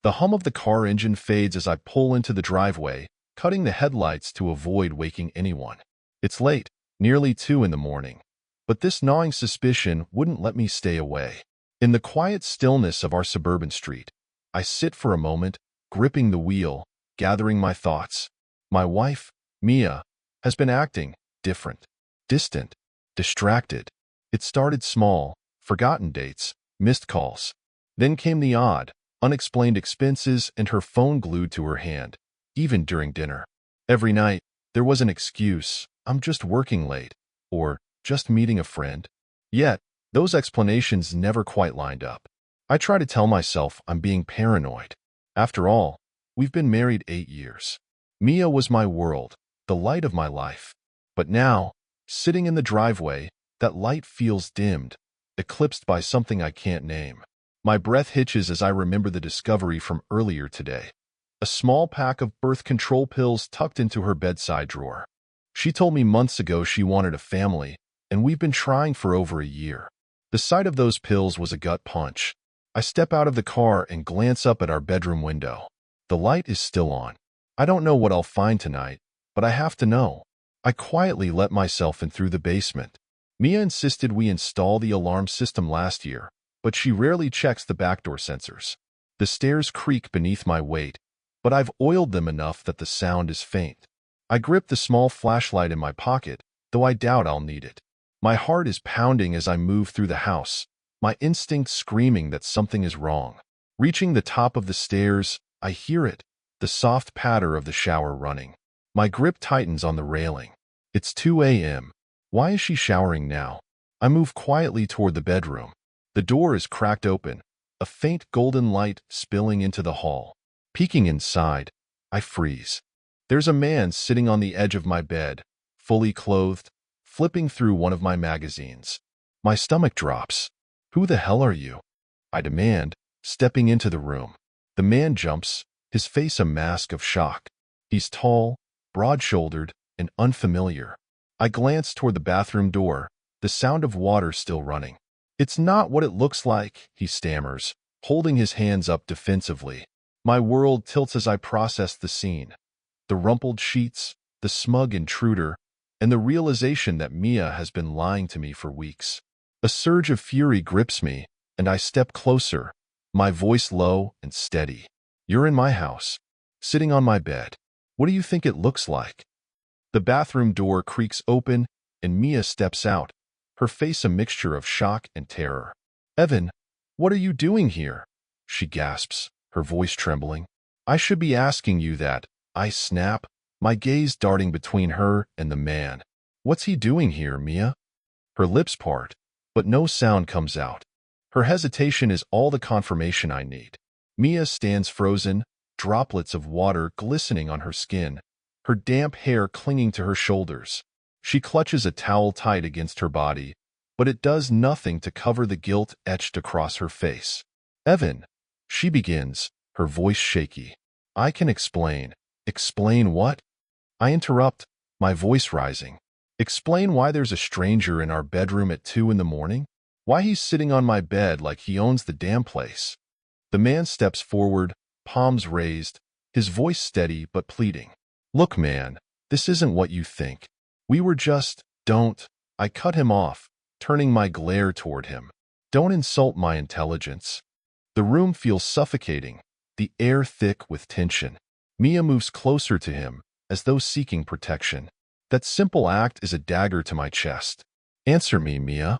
The hum of the car engine fades as I pull into the driveway, cutting the headlights to avoid waking anyone. It's late, nearly 2 in the morning, but this gnawing suspicion wouldn't let me stay away. In the quiet stillness of our suburban street, I sit for a moment, gripping the wheel, gathering my thoughts. My wife, Mia, has been acting different, distant, distracted. It started small, forgotten dates, missed calls. Then came the odd, unexplained expenses and her phone glued to her hand, even during dinner. Every night, there was an excuse. I'm just working late, or just meeting a friend. Yet, those explanations never quite lined up. I try to tell myself I'm being paranoid. After all, we've been married 8 years. Mia was my world, the light of my life. But now, sitting in the driveway, that light feels dimmed, eclipsed by something I can't name. My breath hitches as I remember the discovery from earlier today. A small pack of birth control pills tucked into her bedside drawer. She told me months ago she wanted a family, and we've been trying for over a year. The sight of those pills was a gut punch. I step out of the car and glance up at our bedroom window. The light is still on. I don't know what I'll find tonight, but I have to know. I quietly let myself in through the basement. Mia insisted we install the alarm system last year, but she rarely checks the backdoor sensors. The stairs creak beneath my weight, but I've oiled them enough that the sound is faint. I grip the small flashlight in my pocket, though I doubt I'll need it. My heart is pounding as I move through the house, my instinct screaming that something is wrong. Reaching the top of the stairs, I hear it, the soft patter of the shower running. My grip tightens on the railing. It's 2 a.m. Why is she showering now? I move quietly toward the bedroom. The door is cracked open, a faint golden light spilling into the hall. Peeking inside, I freeze. There's a man sitting on the edge of my bed, fully clothed, flipping through one of my magazines. My stomach drops. Who the hell are you? I demand, stepping into the room. The man jumps, his face a mask of shock. He's tall, broad-shouldered, and unfamiliar. I glance toward the bathroom door, the sound of water still running. It's not what it looks like, he stammers, holding his hands up defensively. My world tilts as I process the scene. The rumpled sheets, the smug intruder, and the realization that Mia has been lying to me for weeks. A surge of fury grips me, and I step closer, my voice low and steady. You're in my house, sitting on my bed. What do you think it looks like? The bathroom door creaks open, and Mia steps out, her face a mixture of shock and terror. Evan, what are you doing here? She gasps, her voice trembling. I should be asking you that. I snap, my gaze darting between her and the man. What's he doing here, Mia? Her lips part, but no sound comes out. Her hesitation is all the confirmation I need. Mia stands frozen, droplets of water glistening on her skin, her damp hair clinging to her shoulders. She clutches a towel tight against her body, but it does nothing to cover the guilt etched across her face. Evan, she begins, her voice shaky. I can explain. Explain what? I interrupt, my voice rising. Explain why there's a stranger in our bedroom at 2 in the morning? Why he's sitting on my bed like he owns the damn place? The man steps forward, palms raised, his voice steady but pleading. Look, man, this isn't what you think. We were just, don't. I cut him off, turning my glare toward him. Don't insult my intelligence. The room feels suffocating, the air thick with tension. Mia moves closer to him, as though seeking protection. That simple act is a dagger to my chest. Answer me, Mia.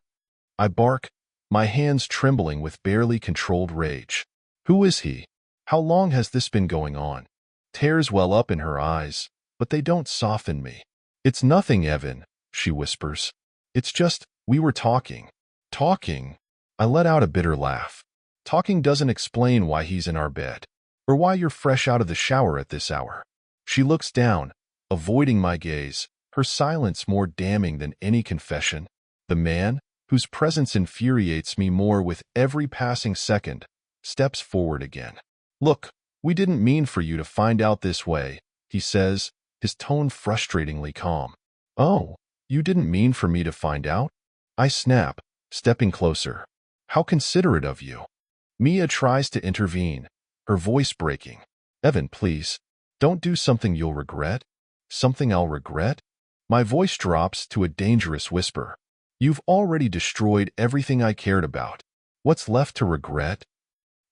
I bark, my hands trembling with barely controlled rage. Who is he? How long has this been going on? Tears well up in her eyes, but they don't soften me. It's nothing, Evan, she whispers. It's just, we were talking. Talking? I let out a bitter laugh. Talking doesn't explain why he's in our bed, or why you're fresh out of the shower at this hour. She looks down, avoiding my gaze, her silence more damning than any confession. The man, whose presence infuriates me more with every passing second, steps forward again. Look, we didn't mean for you to find out this way, he says, his tone frustratingly calm. Oh, you didn't mean for me to find out? I snap, stepping closer. How considerate of you. Mia tries to intervene, her voice breaking. Evan, please, don't do something you'll regret. Something I'll regret? My voice drops to a dangerous whisper. You've already destroyed everything I cared about. What's left to regret?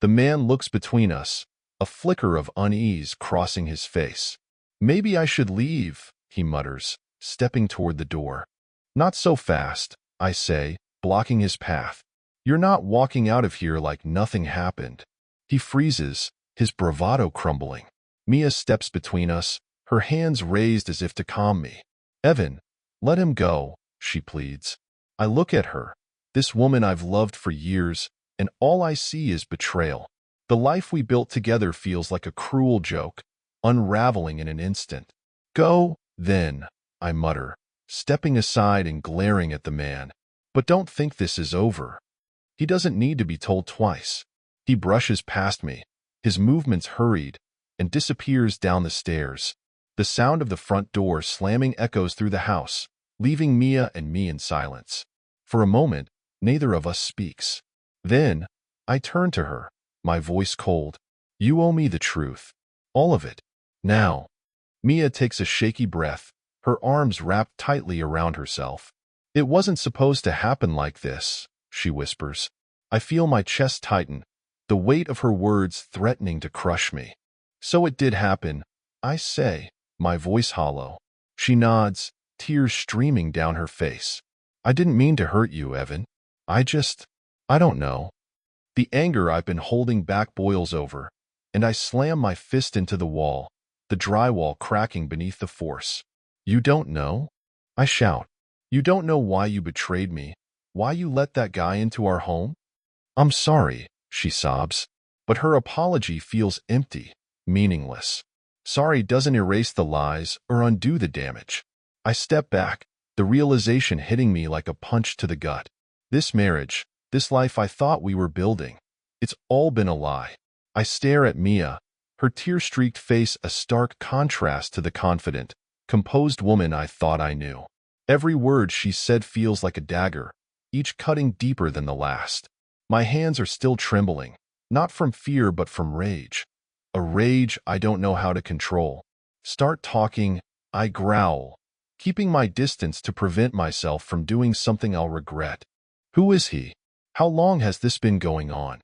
The man looks between us, a flicker of unease crossing his face. Maybe I should leave, he mutters, stepping toward the door. Not so fast, I say, blocking his path. You're not walking out of here like nothing happened. He freezes, his bravado crumbling. Mia steps between us, her hands raised as if to calm me. Evan, let him go, she pleads. I look at her, this woman I've loved for years, and all I see is betrayal. The life we built together feels like a cruel joke, unraveling in an instant. Go, then, I mutter, stepping aside and glaring at the man. But don't think this is over. He doesn't need to be told twice. He brushes past me, his movements hurried, and disappears down the stairs. The sound of the front door slamming echoes through the house, leaving Mia and me in silence. For a moment, neither of us speaks. Then, I turn to her, my voice cold. You owe me the truth. All of it. Now. Mia takes a shaky breath, her arms wrapped tightly around herself. It wasn't supposed to happen like this, she whispers. I feel my chest tighten, the weight of her words threatening to crush me. So it did happen, I say, my voice hollow. She nods, tears streaming down her face. I didn't mean to hurt you, Evan. I don't know. The anger I've been holding back boils over, and I slam my fist into the wall, the drywall cracking beneath the force. You don't know? I shout. You don't know why you betrayed me, why you let that guy into our home? I'm sorry, she sobs, but her apology feels empty, meaningless. Sorry doesn't erase the lies or undo the damage. I step back, the realization hitting me like a punch to the gut. This marriage, this life I thought we were building, it's all been a lie. I stare at Mia, her tear-streaked face a stark contrast to the confident, composed woman I thought I knew. Every word she said feels like a dagger, each cutting deeper than the last. My hands are still trembling, not from fear but from rage. A rage I don't know how to control. Start talking, I growl, keeping my distance to prevent myself from doing something I'll regret. Who is he? How long has this been going on?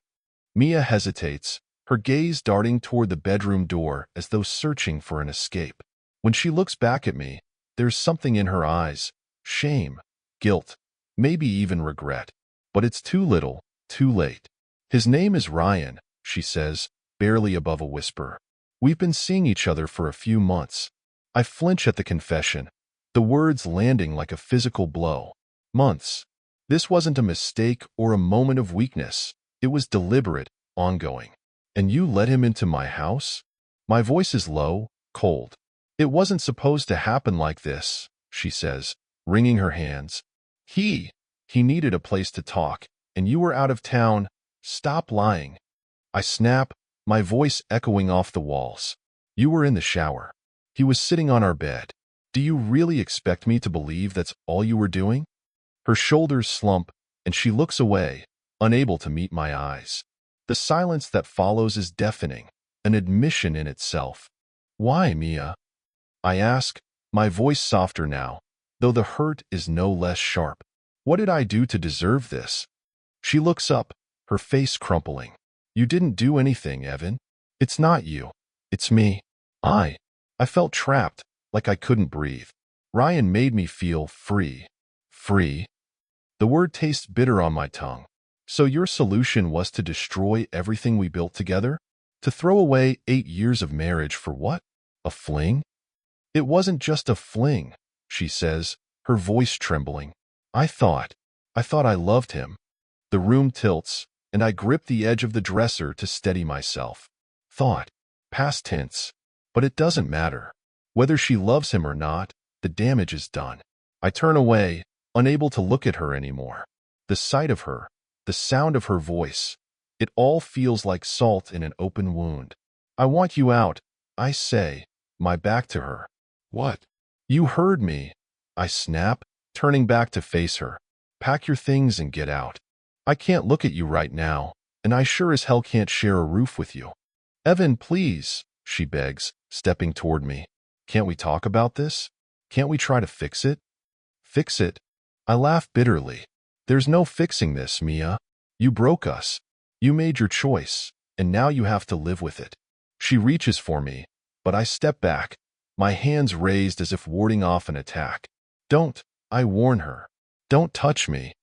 Mia hesitates, her gaze darting toward the bedroom door as though searching for an escape. When she looks back at me, there's something in her eyes, shame, guilt, maybe even regret. But it's too little, too late. His name is Ryan, she says, barely above a whisper. We've been seeing each other for a few months. I flinch at the confession, the words landing like a physical blow. Months. This wasn't a mistake or a moment of weakness. It was deliberate, ongoing. And you let him into my house? My voice is low, cold. It wasn't supposed to happen like this, she says, wringing her hands. He needed a place to talk, and you were out of town. Stop lying. I snap, my voice echoing off the walls. You were in the shower. He was sitting on our bed. Do you really expect me to believe that's all you were doing? Her shoulders slump, and she looks away, unable to meet my eyes. The silence that follows is deafening, an admission in itself. Why, Mia? I ask, my voice softer now, though the hurt is no less sharp. What did I do to deserve this? She looks up, her face crumpling. You didn't do anything, Evan. It's not you. It's me. I felt trapped, like I couldn't breathe. Ryan made me feel free. Free? The word tastes bitter on my tongue. So your solution was to destroy everything we built together? To throw away 8 years of marriage for what? A fling? It wasn't just a fling, she says, her voice trembling. I thought I loved him. The room tilts, and I grip the edge of the dresser to steady myself. Thought. Past tense. But it doesn't matter. Whether she loves him or not, the damage is done. I turn away, unable to look at her anymore. The sight of her, the sound of her voice, it all feels like salt in an open wound. I want you out, I say, my back to her. What? You heard me, I snap, turning back to face her. Pack your things and get out. I can't look at you right now, and I sure as hell can't share a roof with you. Evan, please, she begs, stepping toward me. Can't we talk about this? Can't we try to fix it? Fix it? I laugh bitterly. There's no fixing this, Mia. You broke us. You made your choice, and now you have to live with it. She reaches for me, but I step back, my hands raised as if warding off an attack. Don't, I warn her. Don't touch me.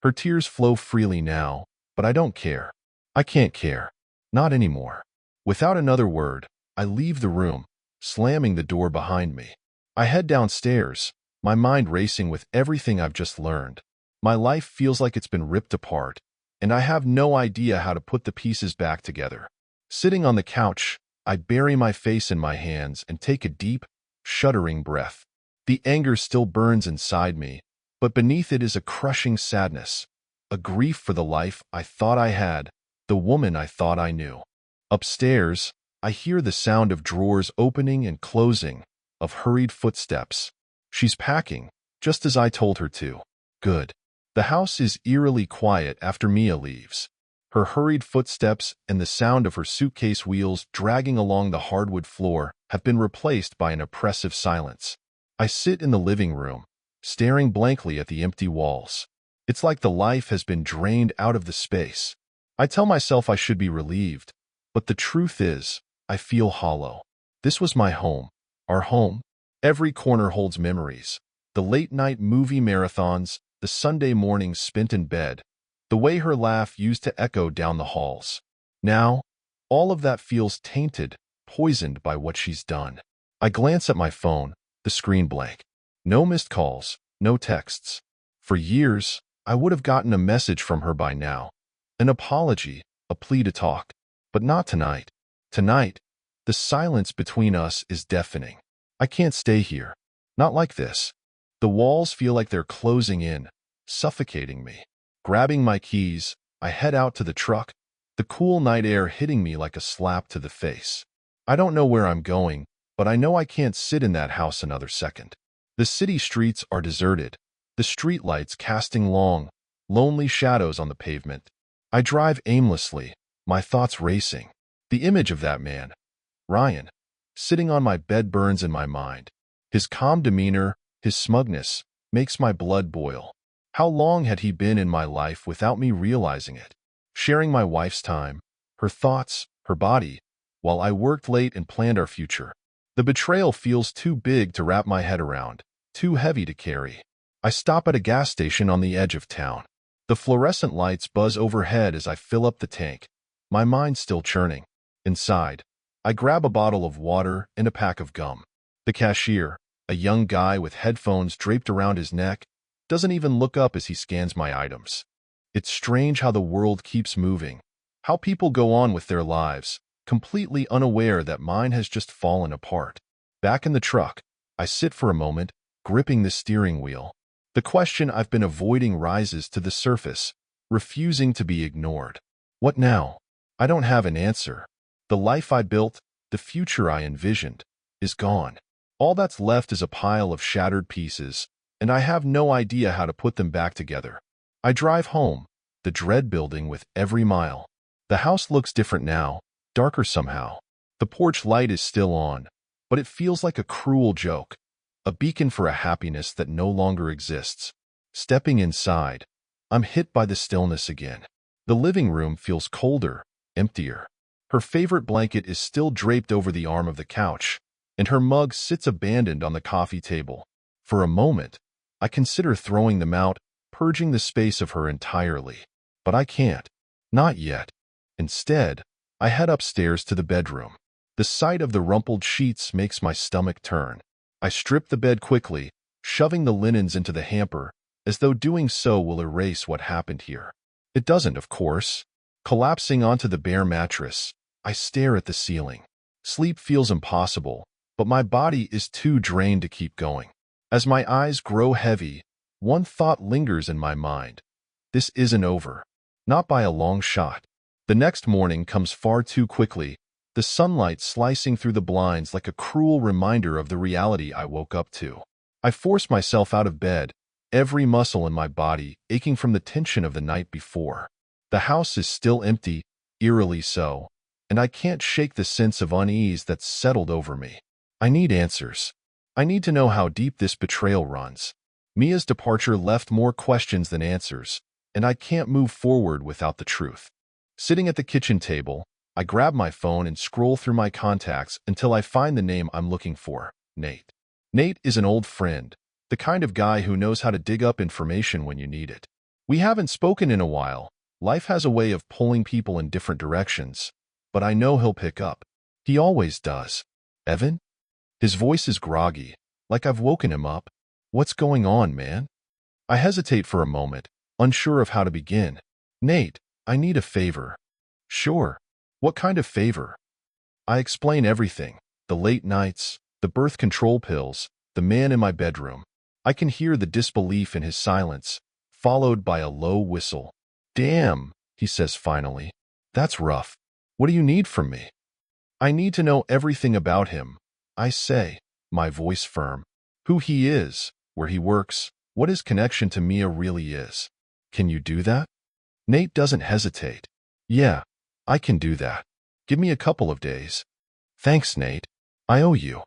Her tears flow freely now, but I don't care. I can't care. Not anymore. Without another word, I leave the room, slamming the door behind me. I head downstairs, my mind racing with everything I've just learned. My life feels like it's been ripped apart, and I have no idea how to put the pieces back together. Sitting on the couch, I bury my face in my hands and take a deep, shuddering breath. The anger still burns inside me, but beneath it is a crushing sadness, a grief for the life I thought I had, the woman I thought I knew. Upstairs, I hear the sound of drawers opening and closing, of hurried footsteps. She's packing, just as I told her to. Good. The house is eerily quiet after Mia leaves. Her hurried footsteps and the sound of her suitcase wheels dragging along the hardwood floor have been replaced by an oppressive silence. I sit in the living room, staring blankly at the empty walls. It's like the life has been drained out of the space. I tell myself I should be relieved, but the truth is, I feel hollow. This was my home, our home. Every corner holds memories. The late-night movie marathons, the Sunday mornings spent in bed, the way her laugh used to echo down the halls. Now, all of that feels tainted, poisoned by what she's done. I glance at my phone, the screen blank. No missed calls, no texts. For years, I would have gotten a message from her by now. An apology, a plea to talk. But not tonight. Tonight, the silence between us is deafening. I can't stay here. Not like this. The walls feel like they're closing in, suffocating me. Grabbing my keys, I head out to the truck, the cool night air hitting me like a slap to the face. I don't know where I'm going, but I know I can't sit in that house another second. The city streets are deserted, the streetlights casting long, lonely shadows on the pavement. I drive aimlessly, my thoughts racing. The image of that man, Ryan, sitting on my bed burns in my mind. His calm demeanor, his smugness, makes my blood boil. How long had he been in my life without me realizing it? Sharing my wife's time, her thoughts, her body, while I worked late and planned our future. The betrayal feels too big to wrap my head around, too heavy to carry. I stop at a gas station on the edge of town. The fluorescent lights buzz overhead as I fill up the tank, my mind still churning. Inside, I grab a bottle of water and a pack of gum. The cashier, a young guy with headphones draped around his neck, doesn't even look up as he scans my items. It's strange how the world keeps moving, how people go on with their lives, completely unaware that mine has just fallen apart. Back in the truck, I sit for a moment, gripping the steering wheel. The question I've been avoiding rises to the surface, refusing to be ignored. What now? I don't have an answer. The life I built, the future I envisioned, is gone. All that's left is a pile of shattered pieces, and I have no idea how to put them back together. I drive home, the dread building with every mile. The house looks different now, darker somehow. The porch light is still on, but it feels like a cruel joke, a beacon for a happiness that no longer exists. Stepping inside, I'm hit by the stillness again. The living room feels colder, emptier. Her favorite blanket is still draped over the arm of the couch, and her mug sits abandoned on the coffee table. For a moment, I consider throwing them out, purging the space of her entirely. But I can't. Not yet. Instead, I head upstairs to the bedroom. The sight of the rumpled sheets makes my stomach turn. I strip the bed quickly, shoving the linens into the hamper, as though doing so will erase what happened here. It doesn't, of course. Collapsing onto the bare mattress, I stare at the ceiling. Sleep feels impossible, but my body is too drained to keep going. As my eyes grow heavy, one thought lingers in my mind. This isn't over. Not by a long shot. The next morning comes far too quickly, the sunlight slicing through the blinds like a cruel reminder of the reality I woke up to. I force myself out of bed, every muscle in my body aching from the tension of the night before. The house is still empty, eerily so, and I can't shake the sense of unease that's settled over me. I need answers. I need to know how deep this betrayal runs. Mia's departure left more questions than answers, and I can't move forward without the truth. Sitting at the kitchen table, I grab my phone and scroll through my contacts until I find the name I'm looking for, Nate. Nate is an old friend, the kind of guy who knows how to dig up information when you need it. We haven't spoken in a while. Life has a way of pulling people in different directions, but I know he'll pick up. He always does. Evan? His voice is groggy, like I've woken him up. What's going on, man? I hesitate for a moment, unsure of how to begin. Nate, I need a favor. Sure. What kind of favor? I explain everything. The late nights, the birth control pills, the man in my bedroom. I can hear the disbelief in his silence, followed by a low whistle. Damn, he says finally. That's rough. What do you need from me? I need to know everything about him, I say, my voice firm. Who he is, where he works, what his connection to Mia really is. Can you do that? Nate doesn't hesitate. Yeah, I can do that. Give me a couple of days. Thanks, Nate. I owe you.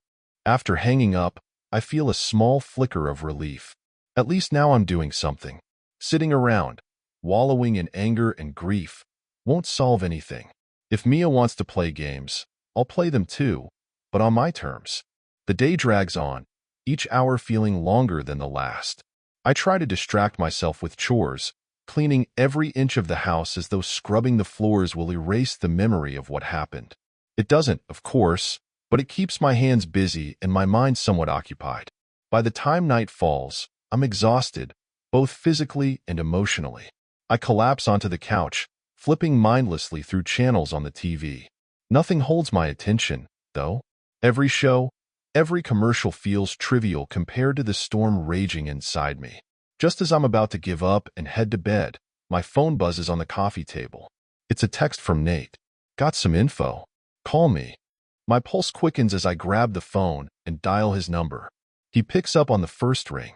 After hanging up, I feel a small flicker of relief. At least now I'm doing something. Sitting around, wallowing in anger and grief, won't solve anything. If Mia wants to play games, I'll play them too, but on my terms. The day drags on, each hour feeling longer than the last. I try to distract myself with chores, cleaning every inch of the house as though scrubbing the floors will erase the memory of what happened. It doesn't, of course, but it keeps my hands busy and my mind somewhat occupied. By the time night falls, I'm exhausted, both physically and emotionally. I collapse onto the couch, flipping mindlessly through channels on the TV. Nothing holds my attention, though. Every show, every commercial feels trivial compared to the storm raging inside me. Just as I'm about to give up and head to bed, my phone buzzes on the coffee table. It's a text from Nate. Got some info. Call me. My pulse quickens as I grab the phone and dial his number. He picks up on the first ring.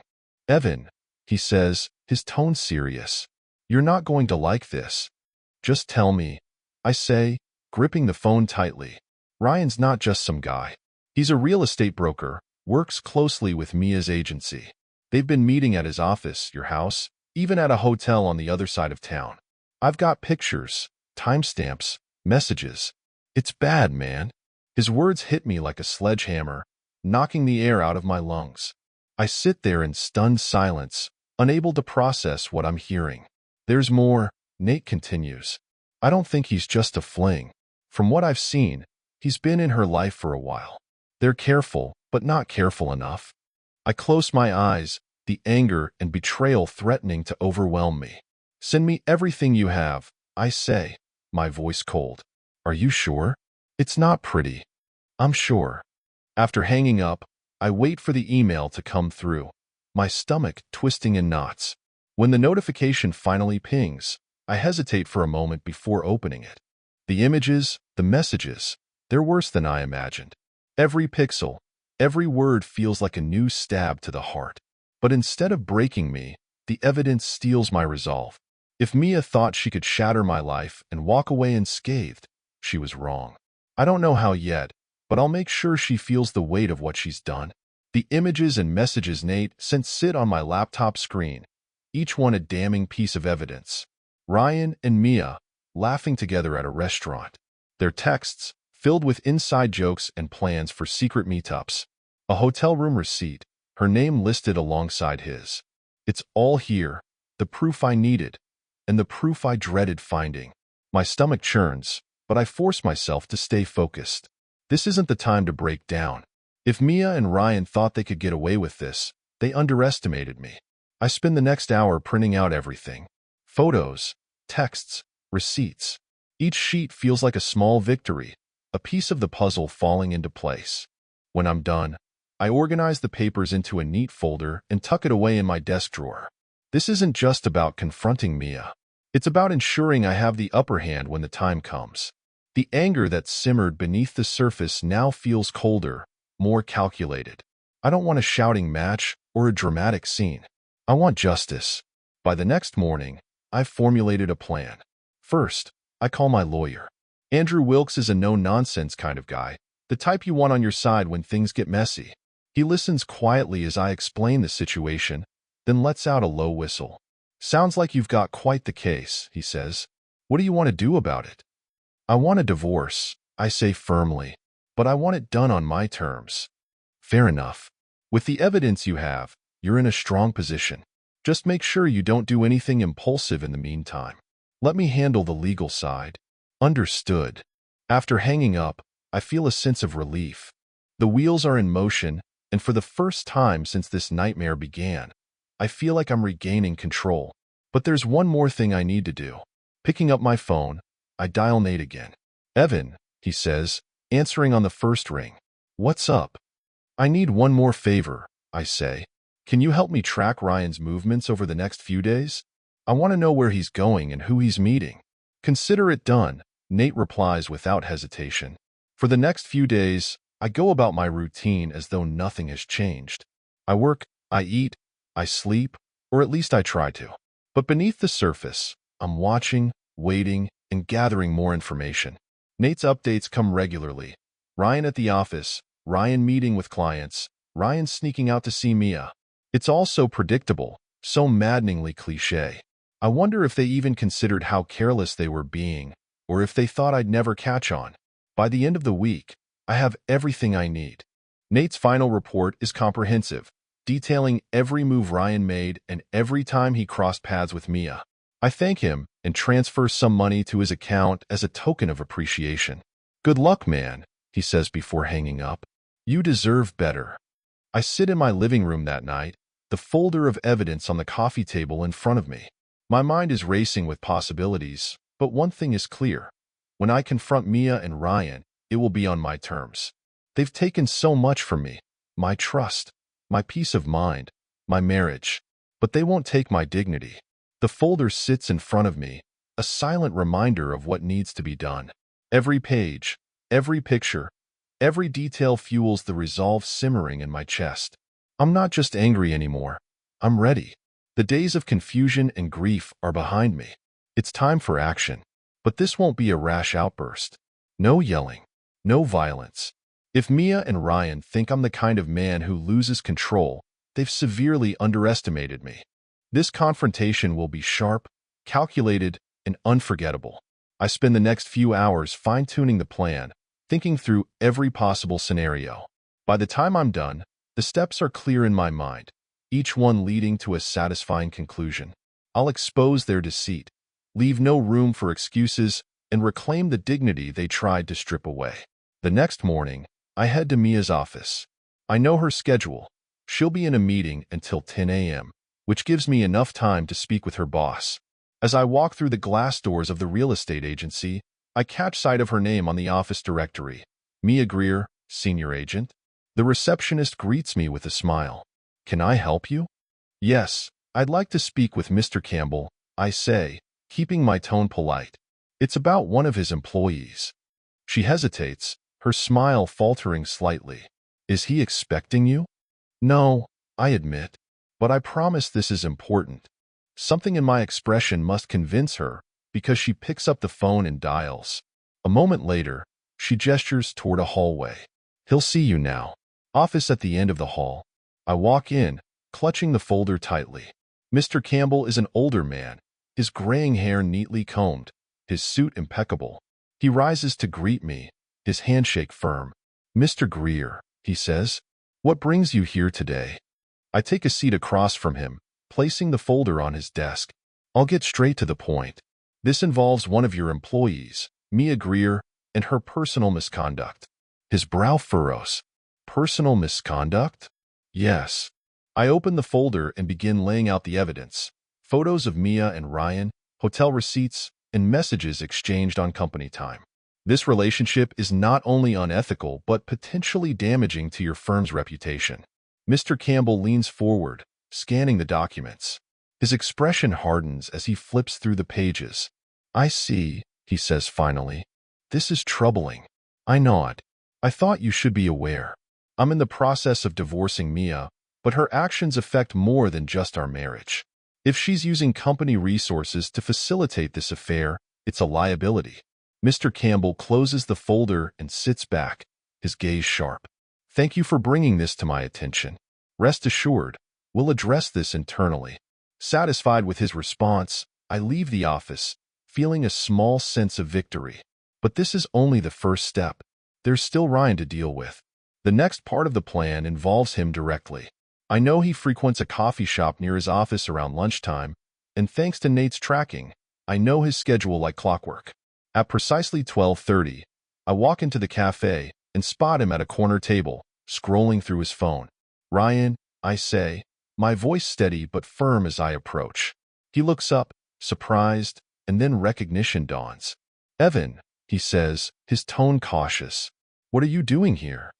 Evan, he says, his tone serious. You're not going to like this. Just tell me, I say, gripping the phone tightly. Ryan's not just some guy. He's a real estate broker, works closely with Mia's agency. They've been meeting at his office, your house, even at a hotel on the other side of town. I've got pictures, timestamps, messages. It's bad, man. His words hit me like a sledgehammer, knocking the air out of my lungs. I sit there in stunned silence, unable to process what I'm hearing. There's more, Nate continues. I don't think he's just a fling. From what I've seen, he's been in her life for a while. They're careful, but not careful enough. I close my eyes, the anger and betrayal threatening to overwhelm me. Send me everything you have, I say, my voice cold. Are you sure? It's not pretty. I'm sure. After hanging up, I wait for the email to come through, my stomach twisting in knots. When the notification finally pings, I hesitate for a moment before opening it. The images, the messages, they're worse than I imagined. Every pixel, every word feels like a new stab to the heart. But instead of breaking me, the evidence steals my resolve. If Mia thought she could shatter my life and walk away unscathed, she was wrong. I don't know how yet, but I'll make sure she feels the weight of what she's done. The images and messages Nate sent sit on my laptop screen, each one a damning piece of evidence. Ryan and Mia, laughing together at a restaurant. Their texts, filled with inside jokes and plans for secret meetups. A hotel room receipt, her name listed alongside his. It's all here, the proof I needed, and the proof I dreaded finding. My stomach churns, but I force myself to stay focused. This isn't the time to break down. If Mia and Ryan thought they could get away with this, they underestimated me. I spend the next hour printing out everything. Photos, texts, receipts. Each sheet feels like a small victory, a piece of the puzzle falling into place. When I'm done, I organize the papers into a neat folder and tuck it away in my desk drawer. This isn't just about confronting Mia. It's about ensuring I have the upper hand when the time comes. The anger that simmered beneath the surface now feels colder, more calculated. I don't want a shouting match or a dramatic scene. I want justice. By the next morning, I've formulated a plan. First, I call my lawyer. Andrew Wilkes is a no-nonsense kind of guy, the type you want on your side when things get messy. He listens quietly as I explain the situation, then lets out a low whistle. Sounds like you've got quite the case, he says. What do you want to do about it? I want a divorce, I say firmly, but I want it done on my terms. Fair enough. With the evidence you have, you're in a strong position. Just make sure you don't do anything impulsive in the meantime. Let me handle the legal side. Understood. After hanging up, I feel a sense of relief. The wheels are in motion, and for the first time since this nightmare began, I feel like I'm regaining control. But there's one more thing I need to do. Picking up my phone, I dial Nate again. Evan, he says, answering on the first ring. What's up? I need one more favor, I say. Can you help me track Ryan's movements over the next few days? I want to know where he's going and who he's meeting. Consider it done, Nate replies without hesitation. For the next few days, I go about my routine as though nothing has changed. I work, I eat, I sleep, or at least I try to. But beneath the surface, I'm watching, waiting, and gathering more information. Nate's updates come regularly. Ryan at the office, Ryan meeting with clients, Ryan sneaking out to see Mia. It's all so predictable, so maddeningly cliché. I wonder if they even considered how careless they were being, or if they thought I'd never catch on. By the end of the week, I have everything I need. Nate's final report is comprehensive, detailing every move Ryan made and every time he crossed paths with Mia. I thank him and transfer some money to his account as a token of appreciation. Good luck, man, he says before hanging up. You deserve better. I sit in my living room that night, the folder of evidence on the coffee table in front of me. My mind is racing with possibilities, but one thing is clear. When I confront Mia and Ryan, it will be on my terms. They've taken so much from me, my trust, my peace of mind, my marriage, but they won't take my dignity. The folder sits in front of me, a silent reminder of what needs to be done. Every page, every picture, every detail fuels the resolve simmering in my chest. I'm not just angry anymore. I'm ready. The days of confusion and grief are behind me. It's time for action. But this won't be a rash outburst. No yelling. No violence. If Mia and Ryan think I'm the kind of man who loses control, they've severely underestimated me. This confrontation will be sharp, calculated, and unforgettable. I spend the next few hours fine-tuning the plan, thinking through every possible scenario. By the time I'm done, the steps are clear in my mind, each one leading to a satisfying conclusion. I'll expose their deceit, leave no room for excuses, and reclaim the dignity they tried to strip away. The next morning, I head to Mia's office. I know her schedule. She'll be in a meeting until 10 a.m., which gives me enough time to speak with her boss. As I walk through the glass doors of the real estate agency, I catch sight of her name on the office directory. Mia Greer, Senior Agent. The receptionist greets me with a smile. Can I help you? Yes, I'd like to speak with Mr. Campbell, I say, keeping my tone polite. It's about one of his employees. She hesitates, her smile faltering slightly. Is he expecting you? No, I admit, but I promise this is important. Something in my expression must convince her, because she picks up the phone and dials. A moment later, she gestures toward a hallway. He'll see you now. Office at the end of the hall. I walk in, clutching the folder tightly. Mr. Campbell is an older man, his graying hair neatly combed, his suit impeccable. He rises to greet me, his handshake firm. Mr. Greer, he says, what brings you here today? I take a seat across from him, placing the folder on his desk. I'll get straight to the point. This involves one of your employees, Mia Greer, and her personal misconduct. His brow furrows. Personal misconduct? Yes. I open the folder and begin laying out the evidence. Photos of Mia and Ryan, hotel receipts, and messages exchanged on company time. This relationship is not only unethical but potentially damaging to your firm's reputation. Mr. Campbell leans forward, scanning the documents. His expression hardens as he flips through the pages. I see, he says finally. This is troubling. I nod. I thought you should be aware. I'm in the process of divorcing Mia, but her actions affect more than just our marriage. If she's using company resources to facilitate this affair, it's a liability. Mr. Campbell closes the folder and sits back, his gaze sharp. Thank you for bringing this to my attention. Rest assured, we'll address this internally. Satisfied with his response, I leave the office, feeling a small sense of victory. But this is only the first step. There's still Ryan to deal with. The next part of the plan involves him directly. I know he frequents a coffee shop near his office around lunchtime, and thanks to Nate's tracking, I know his schedule like clockwork. At precisely 12:30, I walk into the cafe and spot him at a corner table, scrolling through his phone. Ryan, I say, my voice steady but firm as I approach. He looks up, surprised, and then recognition dawns. Evan, he says, his tone cautious. What are you doing here?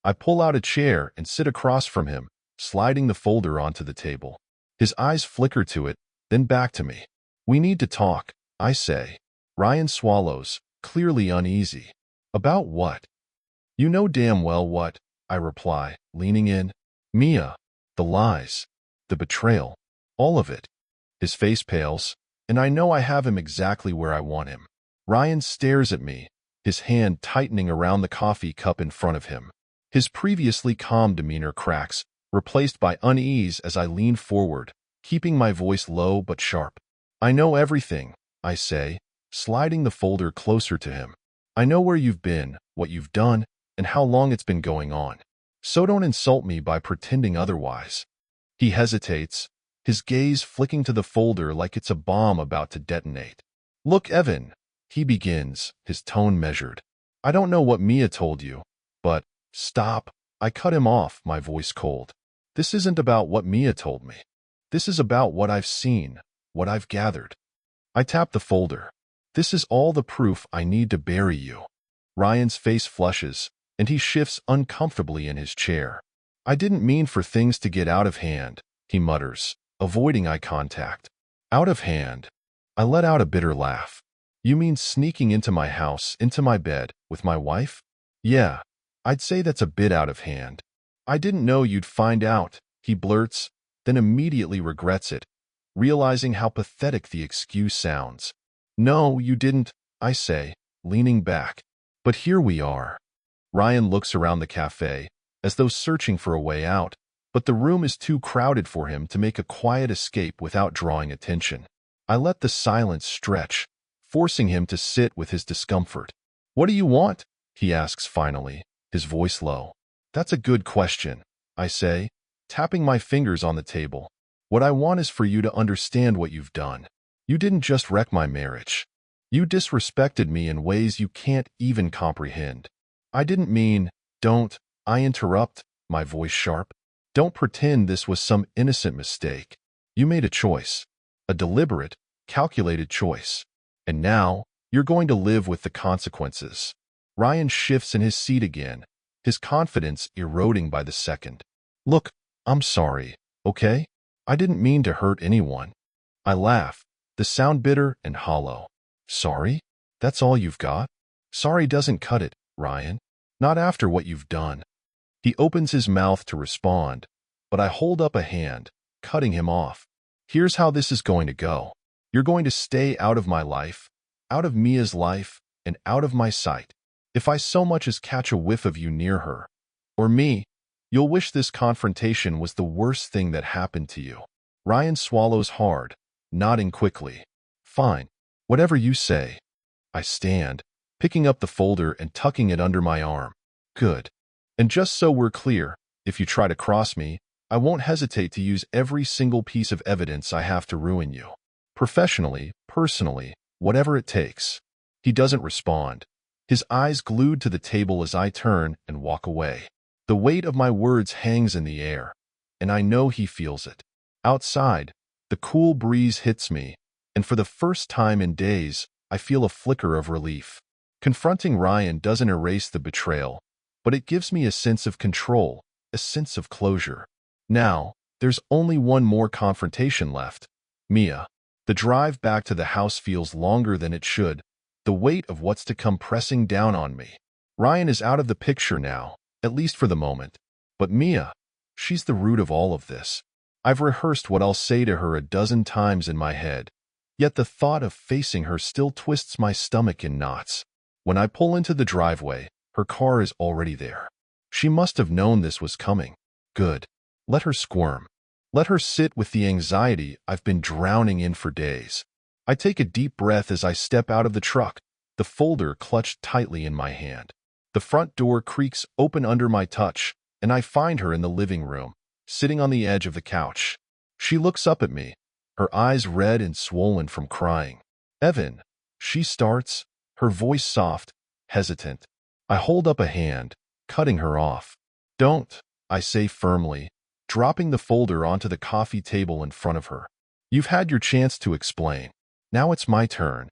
I pull out a chair and sit across from him, sliding the folder onto the table. His eyes flicker to it, then back to me. We need to talk, I say. Ryan swallows, clearly uneasy. About what? You know damn well what, I reply, leaning in. Mia, the lies, the betrayal, all of it. His face pales, and I know I have him exactly where I want him. Ryan stares at me, his hand tightening around the coffee cup in front of him. His previously calm demeanor cracks, replaced by unease as I lean forward, keeping my voice low but sharp. I know everything, I say, sliding the folder closer to him. I know where you've been, what you've done, and how long it's been going on. So don't insult me by pretending otherwise. He hesitates, his gaze flicking to the folder like it's a bomb about to detonate. Look, Evan, he begins, his tone measured. I don't know what Mia told you, but stop. I cut him off, my voice cold. This isn't about what Mia told me. This is about what I've seen, what I've gathered. I tap the folder. This is all the proof I need to bury you. Ryan's face flushes, and he shifts uncomfortably in his chair. I didn't mean for things to get out of hand, he mutters, avoiding eye contact. Out of hand? I let out a bitter laugh. You mean sneaking into my house, into my bed, with my wife? Yeah, I'd say that's a bit out of hand. I didn't know you'd find out, he blurts, then immediately regrets it, realizing how pathetic the excuse sounds. No, you didn't, I say, leaning back. But here we are. Ryan looks around the cafe, as though searching for a way out, but the room is too crowded for him to make a quiet escape without drawing attention. I let the silence stretch, forcing him to sit with his discomfort. What do you want? He asks finally, his voice low. That's a good question, I say, tapping my fingers on the table. What I want is for you to understand what you've done. You didn't just wreck my marriage. You disrespected me in ways you can't even comprehend. I didn't mean, don't, I interrupt, my voice sharp. Don't pretend this was some innocent mistake. You made a choice. A deliberate, calculated choice. And now, you're going to live with the consequences. Ryan shifts in his seat again, his confidence eroding by the second. Look, I'm sorry, okay? I didn't mean to hurt anyone. I laugh, the sound bitter and hollow. Sorry? That's all you've got? Sorry doesn't cut it, Ryan. Not after what you've done. He opens his mouth to respond, but I hold up a hand, cutting him off. Here's how this is going to go. You're going to stay out of my life, out of Mia's life, and out of my sight. If I so much as catch a whiff of you near her, or me, you'll wish this confrontation was the worst thing that happened to you. Ryan swallows hard, nodding quickly. Fine. Whatever you say. I stand, picking up the folder and tucking it under my arm. Good. And just so we're clear, if you try to cross me, I won't hesitate to use every single piece of evidence I have to ruin you. Professionally, personally, whatever it takes. He doesn't respond, his eyes glued to the table as I turn and walk away. The weight of my words hangs in the air, and I know he feels it. Outside, the cool breeze hits me, and for the first time in days, I feel a flicker of relief. Confronting Ryan doesn't erase the betrayal, but it gives me a sense of control, a sense of closure. Now, there's only one more confrontation left. Mia. The drive back to the house feels longer than it should, the weight of what's to come pressing down on me. Ryan is out of the picture now, at least for the moment. But Mia, she's the root of all of this. I've rehearsed what I'll say to her a dozen times in my head, yet the thought of facing her still twists my stomach in knots. When I pull into the driveway, her car is already there. She must have known this was coming. Good. Let her squirm. Let her sit with the anxiety I've been drowning in for days. I take a deep breath as I step out of the truck, the folder clutched tightly in my hand. The front door creaks open under my touch, and I find her in the living room, sitting on the edge of the couch. She looks up at me, her eyes red and swollen from crying. "Evan," she starts, her voice soft, hesitant. I hold up a hand, cutting her off. "Don't," I say firmly, dropping the folder onto the coffee table in front of her. "You've had your chance to explain. Now it's my turn."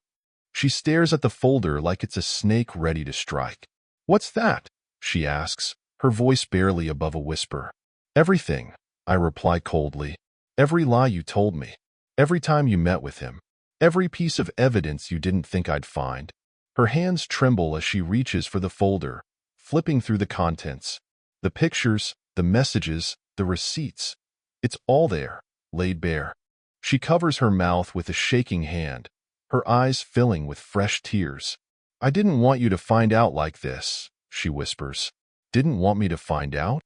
She stares at the folder like it's a snake ready to strike. "What's that?" she asks, her voice barely above a whisper. "Everything," I reply coldly. "Every lie you told me. Every time you met with him. Every piece of evidence you didn't think I'd find." Her hands tremble as she reaches for the folder, flipping through the contents. The pictures, the messages, the receipts. It's all there, laid bare. She covers her mouth with a shaking hand, her eyes filling with fresh tears. "I didn't want you to find out like this," she whispers. "Didn't want me to find out?"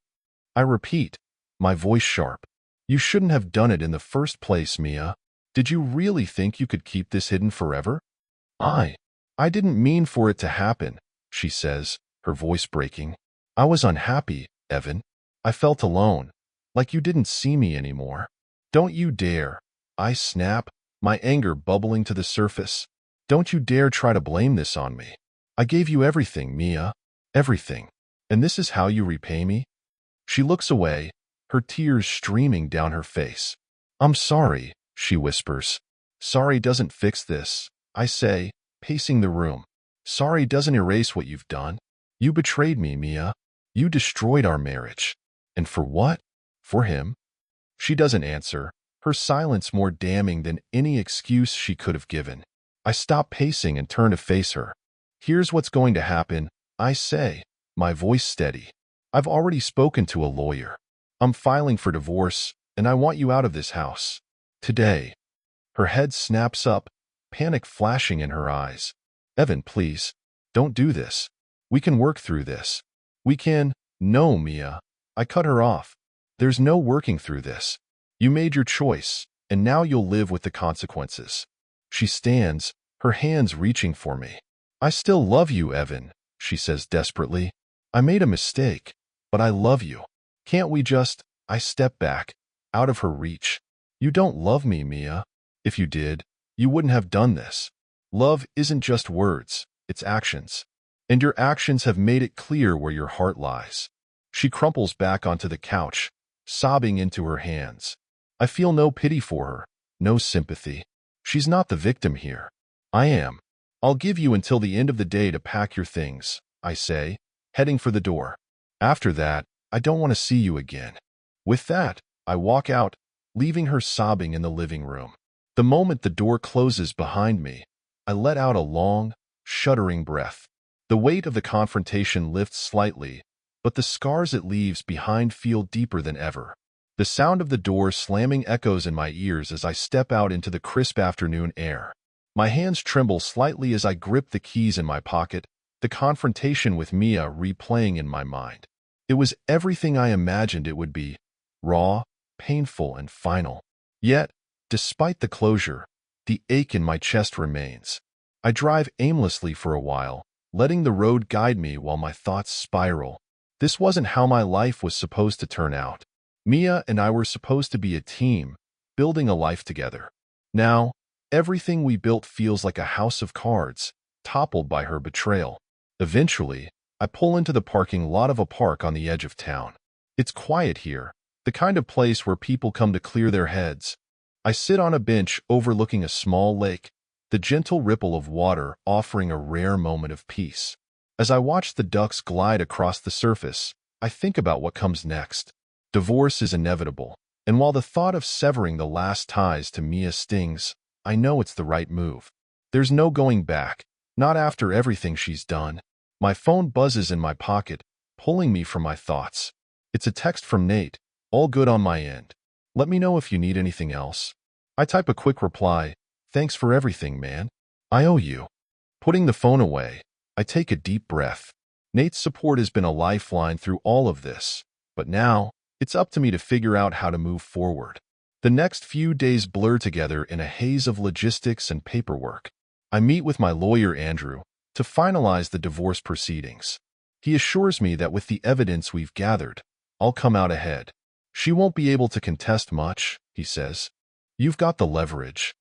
I repeat, my voice sharp. "You shouldn't have done it in the first place, Mia. Did you really think you could keep this hidden forever?" I didn't mean for it to happen," she says, her voice breaking. "I was unhappy, Evan. I felt alone, like you didn't see me anymore." "Don't you dare," I snap, my anger bubbling to the surface. "Don't you dare try to blame this on me. I gave you everything, Mia. Everything. And this is how you repay me?" She looks away, her tears streaming down her face. "I'm sorry," she whispers. "Sorry doesn't fix this," I say, pacing the room. "Sorry doesn't erase what you've done. You betrayed me, Mia. You destroyed our marriage. And for what? For him?" She doesn't answer, her silence more damning than any excuse she could have given. I stop pacing and turn to face her. "Here's what's going to happen," I say, my voice steady. "I've already spoken to a lawyer. I'm filing for divorce, and I want you out of this house. Today." Her head snaps up, panic flashing in her eyes. "Evan, please, don't do this. We can work through this. We can—" "No, Mia." I cut her off. "There's no working through this. You made your choice, and now you'll live with the consequences." She stands, her hands reaching for me. "I still love you, Evan," she says desperately. "I made a mistake, but I love you. Can't we just—" I step back, out of her reach. "You don't love me, Mia. If you did, you wouldn't have done this. Love isn't just words, it's actions. And your actions have made it clear where your heart lies." She crumples back onto the couch, sobbing into her hands. I feel no pity for her, no sympathy. She's not the victim here. I am. "I'll give you until the end of the day to pack your things," I say, heading for the door. "After that, I don't want to see you again." With that, I walk out, leaving her sobbing in the living room. The moment the door closes behind me, I let out a long, shuddering breath. The weight of the confrontation lifts slightly, but the scars it leaves behind feel deeper than ever. The sound of the door slamming echoes in my ears as I step out into the crisp afternoon air. My hands tremble slightly as I grip the keys in my pocket, the confrontation with Mia replaying in my mind. It was everything I imagined it would be, raw, painful, and final. Yet, despite the closure, the ache in my chest remains. I drive aimlessly for a while, letting the road guide me while my thoughts spiral. This wasn't how my life was supposed to turn out. Mia and I were supposed to be a team, building a life together. Now, everything we built feels like a house of cards, toppled by her betrayal. Eventually, I pull into the parking lot of a park on the edge of town. It's quiet here, the kind of place where people come to clear their heads. I sit on a bench overlooking a small lake, the gentle ripple of water offering a rare moment of peace. As I watch the ducks glide across the surface, I think about what comes next. Divorce is inevitable, and while the thought of severing the last ties to Mia stings, I know it's the right move. There's no going back, not after everything she's done. My phone buzzes in my pocket, pulling me from my thoughts. It's a text from Nate, all good on my end. "Let me know if you need anything else." I type a quick reply, "Thanks for everything, man. I owe you." Putting the phone away, I take a deep breath. Nate's support has been a lifeline through all of this, but now it's up to me to figure out how to move forward. The next few days blur together in a haze of logistics and paperwork. I meet with my lawyer, Andrew, to finalize the divorce proceedings. He assures me that with the evidence we've gathered, I'll come out ahead. She won't be able to contest much, he says. You've got the leverage.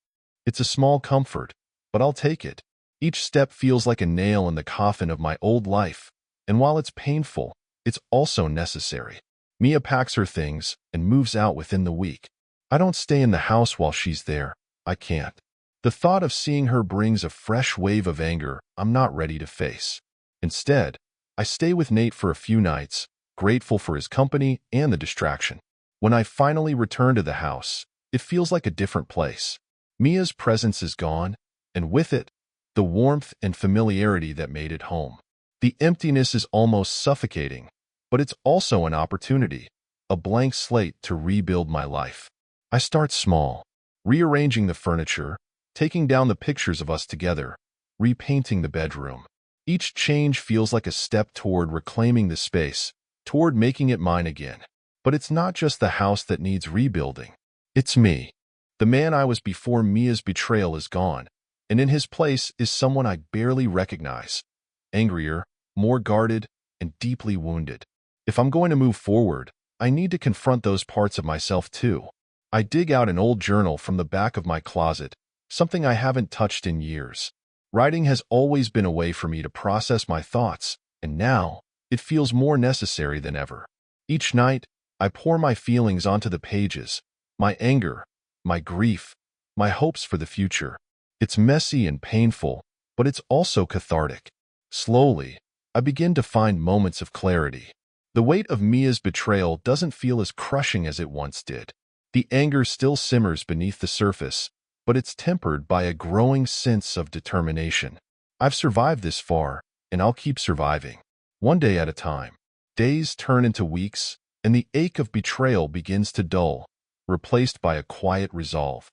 It's a small comfort, but I'll take it. Each step feels like a nail in the coffin of my old life, and while it's painful, it's also necessary. Mia packs her things and moves out within the week. I don't stay in the house while she's there. I can't. The thought of seeing her brings a fresh wave of anger I'm not ready to face. Instead, I stay with Nate for a few nights, grateful for his company and the distraction. When I finally return to the house, it feels like a different place. Mia's presence is gone, and with it, the warmth and familiarity that made it home. The emptiness is almost suffocating, but it's also an opportunity, a blank slate to rebuild my life. I start small, rearranging the furniture, taking down the pictures of us together, repainting the bedroom. Each change feels like a step toward reclaiming the space, toward making it mine again. But it's not just the house that needs rebuilding. It's me. The man I was before Mia's betrayal is gone, and in his place is someone I barely recognize. Angrier, more guarded, and deeply wounded. If I'm going to move forward, I need to confront those parts of myself too. I dig out an old journal from the back of my closet, something I haven't touched in years. Writing has always been a way for me to process my thoughts, and now it feels more necessary than ever. Each night, I pour my feelings onto the pages, my anger, my grief, my hopes for the future. It's messy and painful, but it's also cathartic. Slowly, I begin to find moments of clarity. The weight of Mia's betrayal doesn't feel as crushing as it once did. The anger still simmers beneath the surface, but it's tempered by a growing sense of determination. I've survived this far, and I'll keep surviving, one day at a time. Days turn into weeks, and the ache of betrayal begins to dull, replaced by a quiet resolve.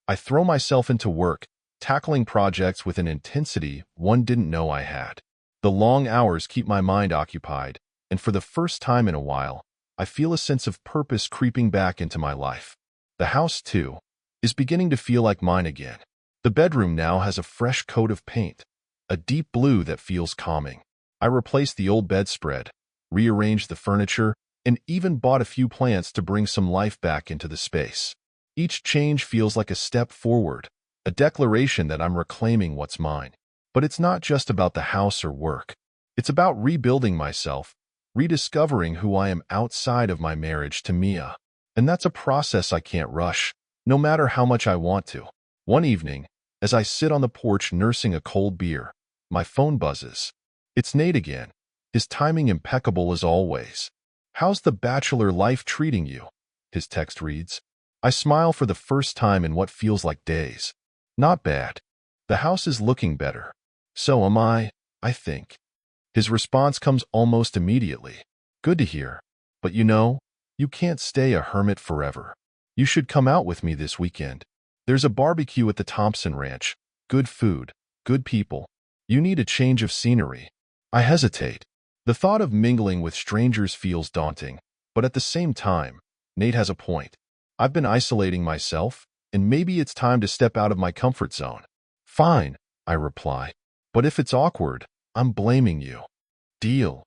I throw myself into work, tackling projects with an intensity one didn't know I had. The long hours keep my mind occupied, and for the first time in a while, I feel a sense of purpose creeping back into my life. The house, too, is beginning to feel like mine again. The bedroom now has a fresh coat of paint, a deep blue that feels calming. I replaced the old bedspread, rearranged the furniture, and even bought a few plants to bring some life back into the space. Each change feels like a step forward, a declaration that I'm reclaiming what's mine. But it's not just about the house or work. It's about rebuilding myself, rediscovering who I am outside of my marriage to Mia. And that's a process I can't rush, no matter how much I want to. One evening, as I sit on the porch nursing a cold beer, my phone buzzes. It's Nate again, his timing impeccable as always. "How's the bachelor life treating you?" his text reads. I smile for the first time in what feels like days. Not bad. The house is looking better. So am I think. His response comes almost immediately. "Good to hear. But you can't stay a hermit forever. You should come out with me this weekend. There's a barbecue at the Thompson Ranch. Good food, good people. You need a change of scenery." I hesitate. The thought of mingling with strangers feels daunting, but at the same time, Nate has a point. I've been isolating myself, and maybe it's time to step out of my comfort zone. "Fine," I reply. "But if it's awkward, I'm blaming you." Deal.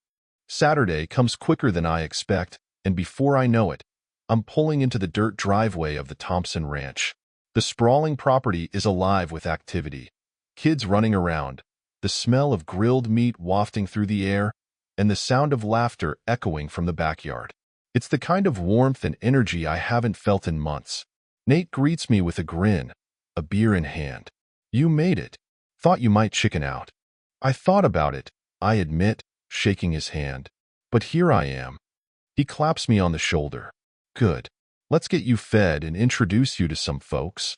Saturday comes quicker than I expect, and before I know it, I'm pulling into the dirt driveway of the Thompson Ranch. The sprawling property is alive with activity. Kids running around, the smell of grilled meat wafting through the air, and the sound of laughter echoing from the backyard. It's the kind of warmth and energy I haven't felt in months. Nate greets me with a grin, a beer in hand. "You made it. Thought you might chicken out." "I thought about it," I admit, shaking his hand. "But here I am." He claps me on the shoulder. "Good. Let's get you fed and introduce you to some folks."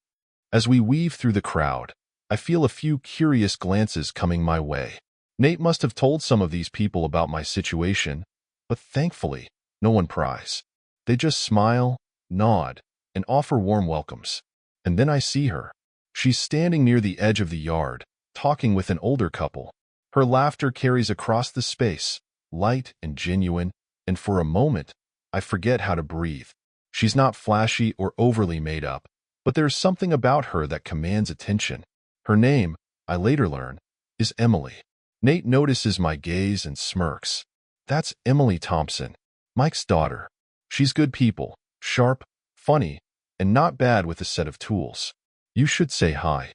As we weave through the crowd, I feel a few curious glances coming my way. Nate must have told some of these people about my situation, but thankfully, no one pries. They just smile, nod, and offer warm welcomes. And then I see her. She's standing near the edge of the yard, talking with an older couple. Her laughter carries across the space, light and genuine, and for a moment, I forget how to breathe. She's not flashy or overly made up, but there's something about her that commands attention. Her name, I later learn, is Emily. Nate notices my gaze and smirks. That's Emily Thompson, Mike's daughter. She's good people, sharp, funny, and not bad with a set of tools. You should say hi.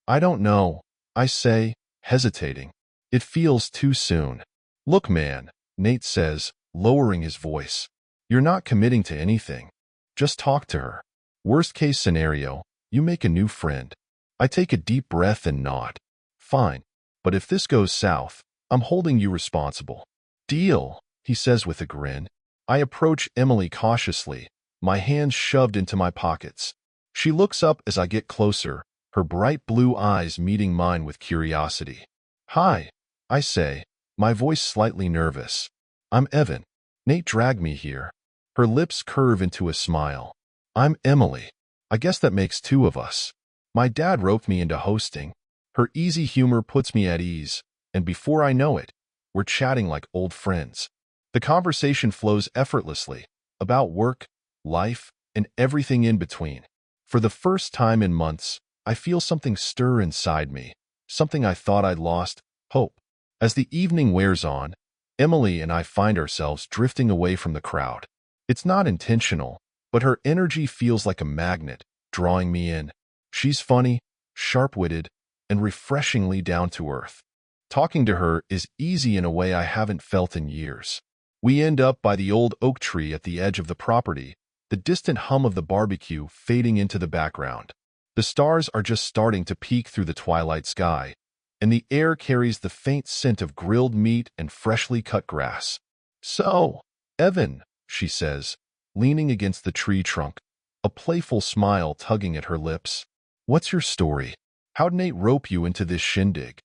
I don't know, I say, hesitating. It feels too soon. Look, man, Nate says, lowering his voice. You're not committing to anything. Just talk to her. Worst case scenario, you make a new friend. I take a deep breath and nod. Fine, but if this goes south, I'm holding you responsible. Deal, he says with a grin. I approach Emily cautiously, my hands shoved into my pockets. She looks up as I get closer, her bright blue eyes meeting mine with curiosity. Hi, I say, my voice slightly nervous. I'm Evan. Nate dragged me here. Her lips curve into a smile. I'm Emily. I guess that makes two of us. My dad roped me into hosting. Her easy humor puts me at ease, and before I know it, we're chatting like old friends. The conversation flows effortlessly, about work, life, and everything in between. For the first time in months, I feel something stir inside me, something I thought I'd lost, hope. As the evening wears on, Emily and I find ourselves drifting away from the crowd. It's not intentional, but her energy feels like a magnet, drawing me in. She's funny, sharp-witted, and refreshingly down to earth. Talking to her is easy in a way I haven't felt in years. We end up by the old oak tree at the edge of the property, the distant hum of the barbecue fading into the background. The stars are just starting to peek through the twilight sky, and the air carries the faint scent of grilled meat and freshly cut grass. So, Evan, she says, leaning against the tree trunk, a playful smile tugging at her lips. What's your story? How'd Nate rope you into this shindig?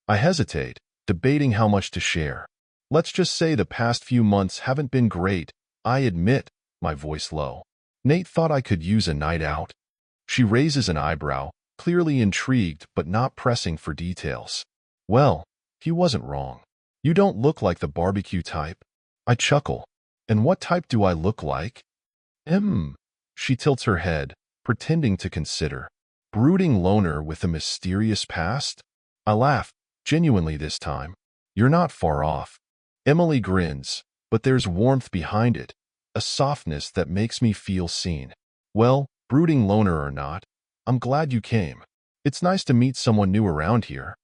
I hesitate, debating how much to share. Let's just say the past few months haven't been great, I admit, my voice low. Nate thought I could use a night out. She raises an eyebrow, clearly intrigued but not pressing for details. Well, he wasn't wrong. You don't look like the barbecue type. I chuckle. And what type do I look like? She tilts her head, pretending to consider. Brooding loner with a mysterious past? I laugh, genuinely this time. You're not far off. Emily grins, but there's warmth behind it, a softness that makes me feel seen. Well, brooding loner or not, I'm glad you came. It's nice to meet someone new around here.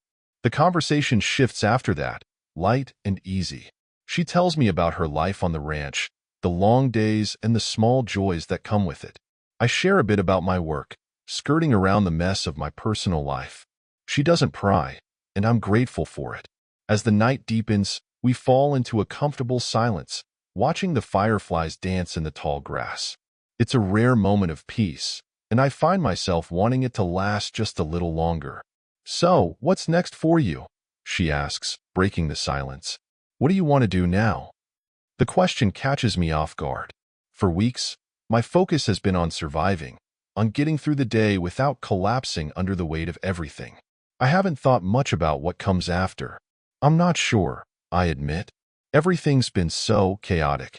The conversation shifts after that, light and easy. She tells me about her life on the ranch, the long days and the small joys that come with it. I share a bit about my work, skirting around the mess of my personal life. She doesn't pry, and I'm grateful for it. As the night deepens, we fall into a comfortable silence, watching the fireflies dance in the tall grass. It's a rare moment of peace, and I find myself wanting it to last just a little longer. So, what's next for you? She asks, breaking the silence. What do you want to do now? The question catches me off guard. For weeks, my focus has been on surviving, on getting through the day without collapsing under the weight of everything. I haven't thought much about what comes after. I'm not sure, I admit. Everything's been so chaotic.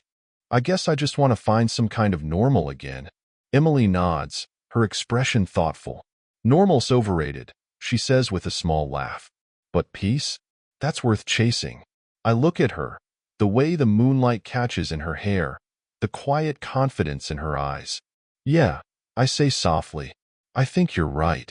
I guess I just want to find some kind of normal again. Emily nods, her expression thoughtful. Normal's overrated, she says with a small laugh. But peace? That's worth chasing. I look at her, the way the moonlight catches in her hair, the quiet confidence in her eyes. Yeah, I say softly. I think you're right.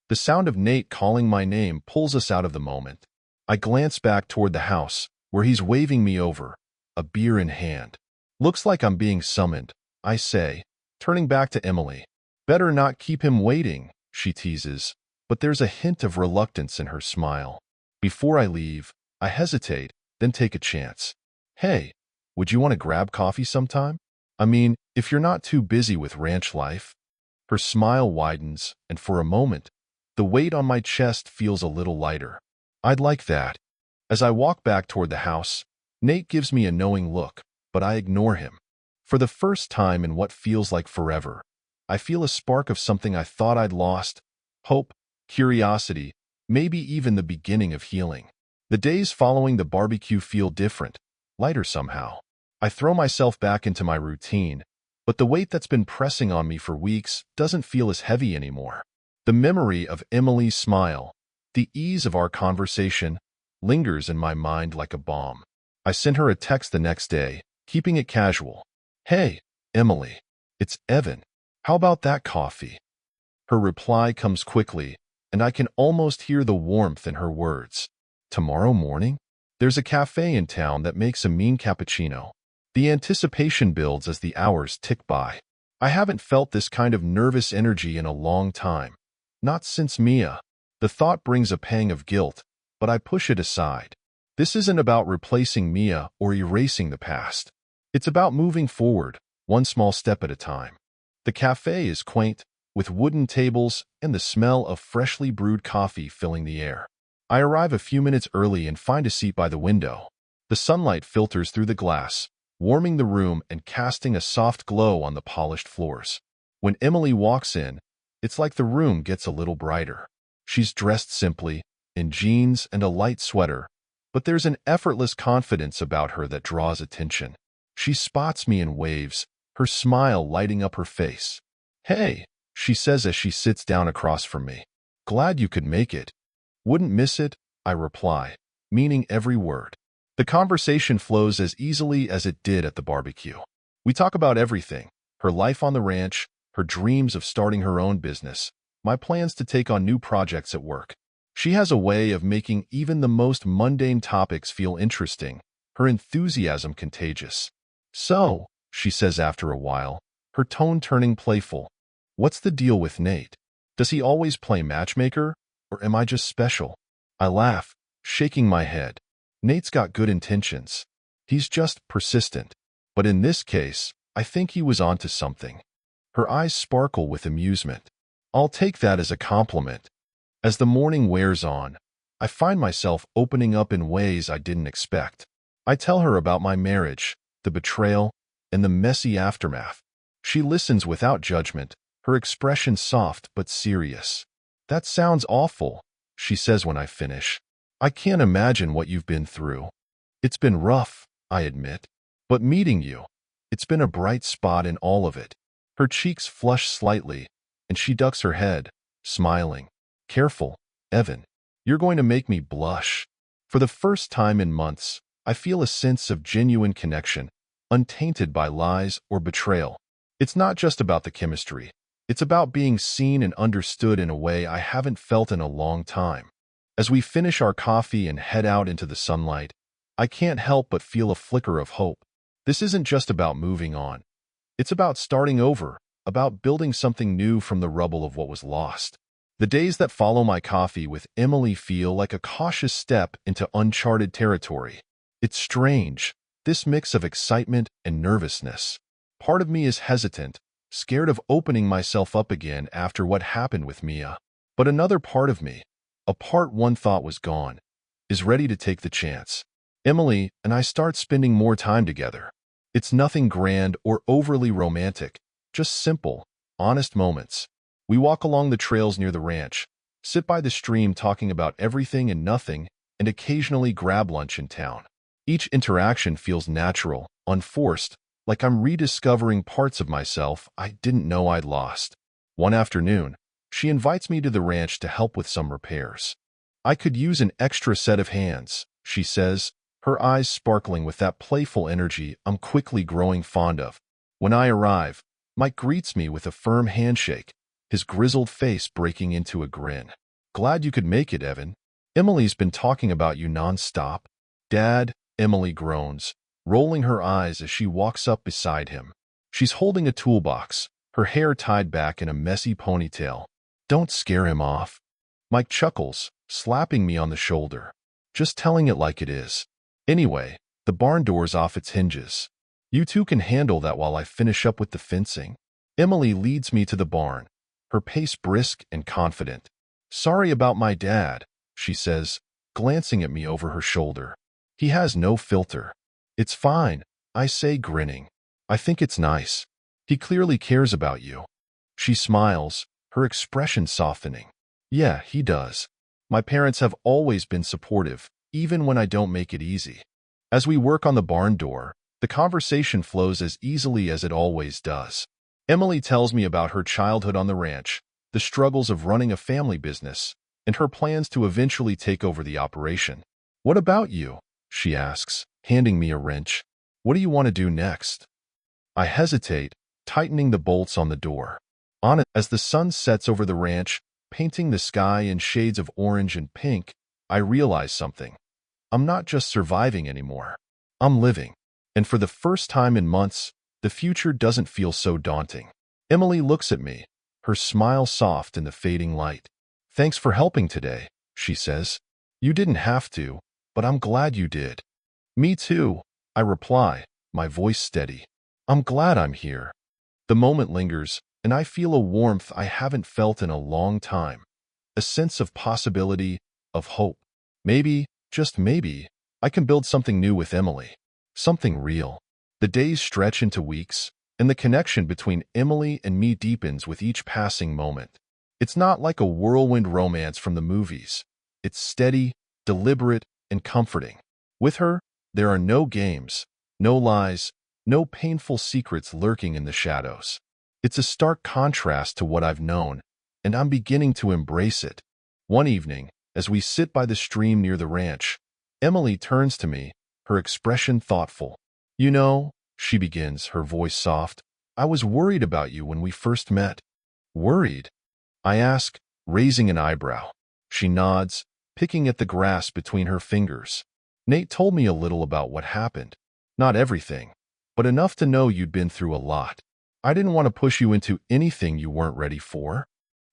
The sound of Nate calling my name pulls us out of the moment. I glance back toward the house, where he's waving me over, a beer in hand. Looks like I'm being summoned, I say, turning back to Emily. Better not keep him waiting, she teases, but there's a hint of reluctance in her smile. Before I leave, I hesitate, then take a chance. Hey, would you want to grab coffee sometime? I mean, if you're not too busy with ranch life. Her smile widens, and for a moment, the weight on my chest feels a little lighter. I'd like that. As I walk back toward the house, Nate gives me a knowing look, but I ignore him. For the first time in what feels like forever, I feel a spark of something I thought I'd lost, hope, curiosity, maybe even the beginning of healing. The days following the barbecue feel different, lighter somehow. I throw myself back into my routine, but the weight that's been pressing on me for weeks doesn't feel as heavy anymore. The memory of Emily's smile, the ease of our conversation, lingers in my mind like a bomb. I sent her a text the next day, keeping it casual. "Hey, Emily, it's Evan. How about that coffee?" Her reply comes quickly, and I can almost hear the warmth in her words. "Tomorrow morning? There's a cafe in town that makes a mean cappuccino." The anticipation builds as the hours tick by. I haven't felt this kind of nervous energy in a long time. Not since Mia. The thought brings a pang of guilt, but I push it aside. This isn't about replacing Mia or erasing the past. It's about moving forward, one small step at a time. The cafe is quaint, with wooden tables and the smell of freshly brewed coffee filling the air. I arrive a few minutes early and find a seat by the window. The sunlight filters through the glass, warming the room and casting a soft glow on the polished floors. When Emily walks in, it's like the room gets a little brighter. She's dressed simply, in jeans and a light sweater, but there's an effortless confidence about her that draws attention. She spots me and waves, her smile lighting up her face. "Hey," she says as she sits down across from me. "Glad you could make it." "Wouldn't miss it," I reply, meaning every word. The conversation flows as easily as it did at the barbecue. We talk about everything: her life on the ranch, her dreams of starting her own business, my plans to take on new projects at work. She has a way of making even the most mundane topics feel interesting, her enthusiasm contagious. "So," she says after a while, her tone turning playful, "what's the deal with Nate? Does he always play matchmaker, or am I just special?" I laugh, shaking my head. "Nate's got good intentions. He's just persistent. But in this case, I think he was onto something." Her eyes sparkle with amusement. I'll take that as a compliment. As the morning wears on, I find myself opening up in ways I didn't expect. I tell her about my marriage, the betrayal, and the messy aftermath. She listens without judgment, her expression soft but serious. "That sounds awful," she says when I finish. "I can't imagine what you've been through." "It's been rough," I admit. "But meeting you, it's been a bright spot in all of it." Her cheeks flush slightly, and she ducks her head, smiling. "Careful, Evan. You're going to make me blush." For the first time in months, I feel a sense of genuine connection, untainted by lies or betrayal. It's not just about the chemistry. It's about being seen and understood in a way I haven't felt in a long time. As we finish our coffee and head out into the sunlight, I can't help but feel a flicker of hope. This isn't just about moving on. It's about starting over, about building something new from the rubble of what was lost. The days that follow my coffee with Emily feel like a cautious step into uncharted territory. It's strange, this mix of excitement and nervousness. Part of me is hesitant, scared of opening myself up again after what happened with Mia. But another part of me, a part one thought was gone, is ready to take the chance. Emily and I start spending more time together. It's nothing grand or overly romantic, just simple, honest moments. We walk along the trails near the ranch, sit by the stream talking about everything and nothing, and occasionally grab lunch in town. Each interaction feels natural, unforced, like I'm rediscovering parts of myself I didn't know I'd lost. One afternoon, she invites me to the ranch to help with some repairs. "I could use an extra set of hands," she says, her eyes sparkling with that playful energy I'm quickly growing fond of. When I arrive, Mike greets me with a firm handshake, his grizzled face breaking into a grin. "Glad you could make it, Evan. Emily's been talking about you nonstop." "Dad," Emily groans, rolling her eyes as she walks up beside him. She's holding a toolbox, her hair tied back in a messy ponytail. "Don't scare him off." Mike chuckles, slapping me on the shoulder. "Just telling it like it is. Anyway, the barn door's off its hinges. You two can handle that while I finish up with the fencing." Emily leads me to the barn, her pace brisk and confident. "Sorry about my dad," she says, glancing at me over her shoulder. "He has no filter." "It's fine," I say, grinning. "I think it's nice. He clearly cares about you." She smiles, her expression softening. "Yeah, he does. My parents have always been supportive, even when I don't make it easy. As we work on the barn door, the conversation flows as easily as it always does. Emily tells me about her childhood on the ranch, the struggles of running a family business, and her plans to eventually take over the operation. "What about you?" she asks, handing me a wrench. "What do you want to do next?" I hesitate, tightening the bolts on the door. As the sun sets over the ranch, painting the sky in shades of orange and pink, I realize something. I'm not just surviving anymore. I'm living. And for the first time in months, the future doesn't feel so daunting. Emily looks at me, her smile soft in the fading light. "Thanks for helping today," she says. "You didn't have to, but I'm glad you did." "Me too," I reply, my voice steady. "I'm glad I'm here." The moment lingers, and I feel a warmth I haven't felt in a long time. A sense of possibility, of hope. Maybe, just maybe, I can build something new with Emily. Something real. The days stretch into weeks, and the connection between Emily and me deepens with each passing moment. It's not like a whirlwind romance from the movies. It's steady, deliberate, and comforting. With her, there are no games, no lies, no painful secrets lurking in the shadows. It's a stark contrast to what I've known, and I'm beginning to embrace it. One evening, as we sit by the stream near the ranch, Emily turns to me, her expression thoughtful. "You know," she begins, her voice soft, "I was worried about you when we first met." "Worried?" I ask, raising an eyebrow. She nods, picking at the grass between her fingers. "Nate told me a little about what happened. Not everything, but enough to know you'd been through a lot. I didn't want to push you into anything you weren't ready for."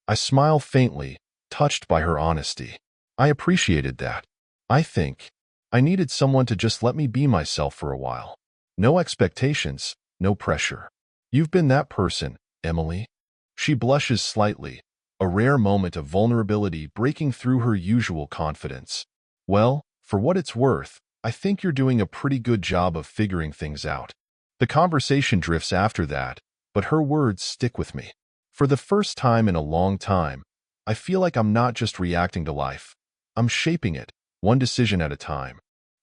I smile faintly, touched by her honesty. I appreciated that. I think I needed someone to just let me be myself for a while. No expectations, no pressure. "You've been that person, Emily." She blushes slightly, a rare moment of vulnerability breaking through her usual confidence. "Well, for what it's worth, I think you're doing a pretty good job of figuring things out." The conversation drifts after that, but her words stick with me. For the first time in a long time, I feel like I'm not just reacting to life. I'm shaping it, one decision at a time.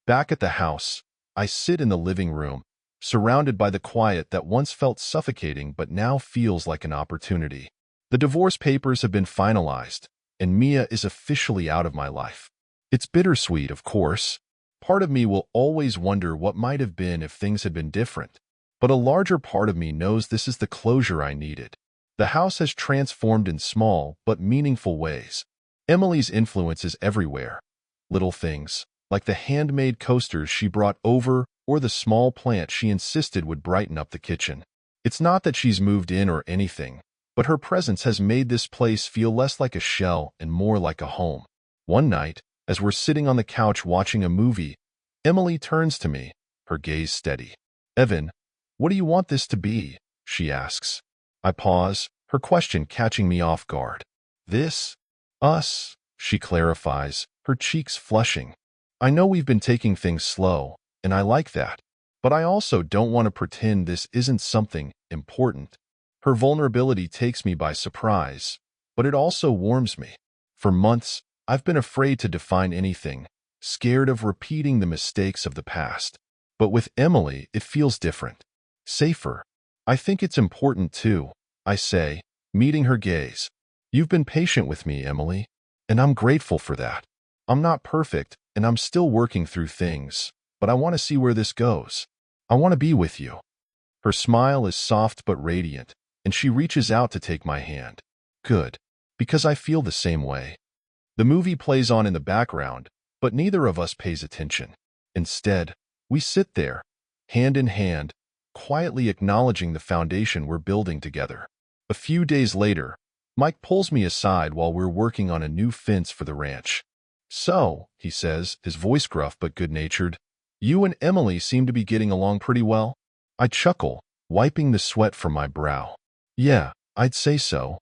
Back at the house, I sit in the living room, surrounded by the quiet that once felt suffocating but now feels like an opportunity. The divorce papers have been finalized, and Mia is officially out of my life. It's bittersweet, of course. Part of me will always wonder what might have been if things had been different. But a larger part of me knows this is the closure I needed. The house has transformed in small but meaningful ways. Emily's influence is everywhere. Little things, like the handmade coasters she brought over or the small plant she insisted would brighten up the kitchen. It's not that she's moved in or anything, but her presence has made this place feel less like a shell and more like a home. One night, as we're sitting on the couch watching a movie, Emily turns to me, her gaze steady. "Evan, what do you want this to be?" she asks. I pause, her question catching me off guard. "This? Us," she clarifies, her cheeks flushing. "I know we've been taking things slow, and I like that. But I also don't want to pretend this isn't something important." Her vulnerability takes me by surprise, but it also warms me. For months, I've been afraid to define anything, scared of repeating the mistakes of the past. But with Emily, it feels different. Safer. "I think it's important too," I say, meeting her gaze. "You've been patient with me, Emily, and I'm grateful for that. I'm not perfect, and I'm still working through things, but I want to see where this goes. I want to be with you." Her smile is soft but radiant, and she reaches out to take my hand. Good, because I feel the same way. The movie plays on in the background, but neither of us pays attention. Instead, we sit there, hand in hand, quietly acknowledging the foundation we're building together. A few days later, Mike pulls me aside while we're working on a new fence for the ranch. "So," he says, his voice gruff but good-natured, "you and Emily seem to be getting along pretty well?" I chuckle, wiping the sweat from my brow. "Yeah, I'd say so."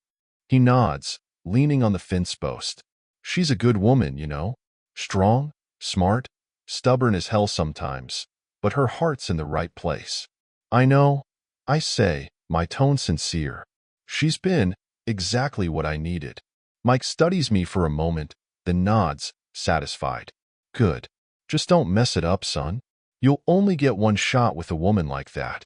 He nods, leaning on the fence post. "She's a good woman, you know. Strong, smart, stubborn as hell sometimes, but her heart's in the right place." "I know," I say, my tone sincere. "She's been exactly what I needed." Mike studies me for a moment, then nods, satisfied. "Good. Just don't mess it up, son. You'll only get one shot with a woman like that.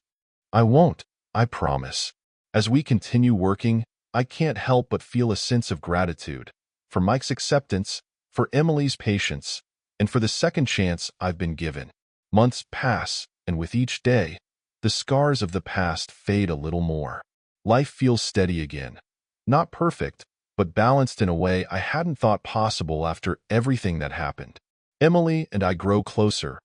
I won't, I promise. As we continue working, I can't help but feel a sense of gratitude for Mike's acceptance, for Emily's patience, and for the second chance I've been given. Months pass, and with each day, the scars of the past fade a little more. Life feels steady again. Not perfect, but balanced in a way I hadn't thought possible after everything that happened. Emily and I grow closer,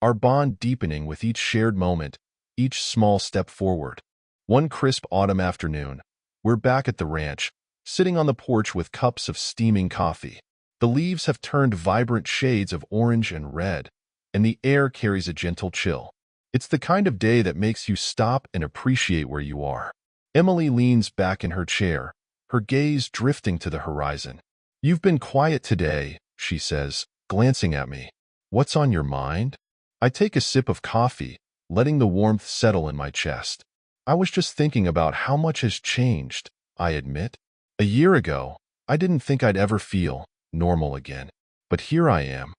our bond deepening with each shared moment, each small step forward. One crisp autumn afternoon, we're back at the ranch, sitting on the porch with cups of steaming coffee. The leaves have turned vibrant shades of orange and red, and the air carries a gentle chill. It's the kind of day that makes you stop and appreciate where you are. Emily leans back in her chair, her gaze drifting to the horizon. "You've been quiet today," she says, glancing at me. "What's on your mind?" I take a sip of coffee, letting the warmth settle in my chest. "I was just thinking about how much has changed," I admit. "A year ago, I didn't think I'd ever feel normal again. But here I am."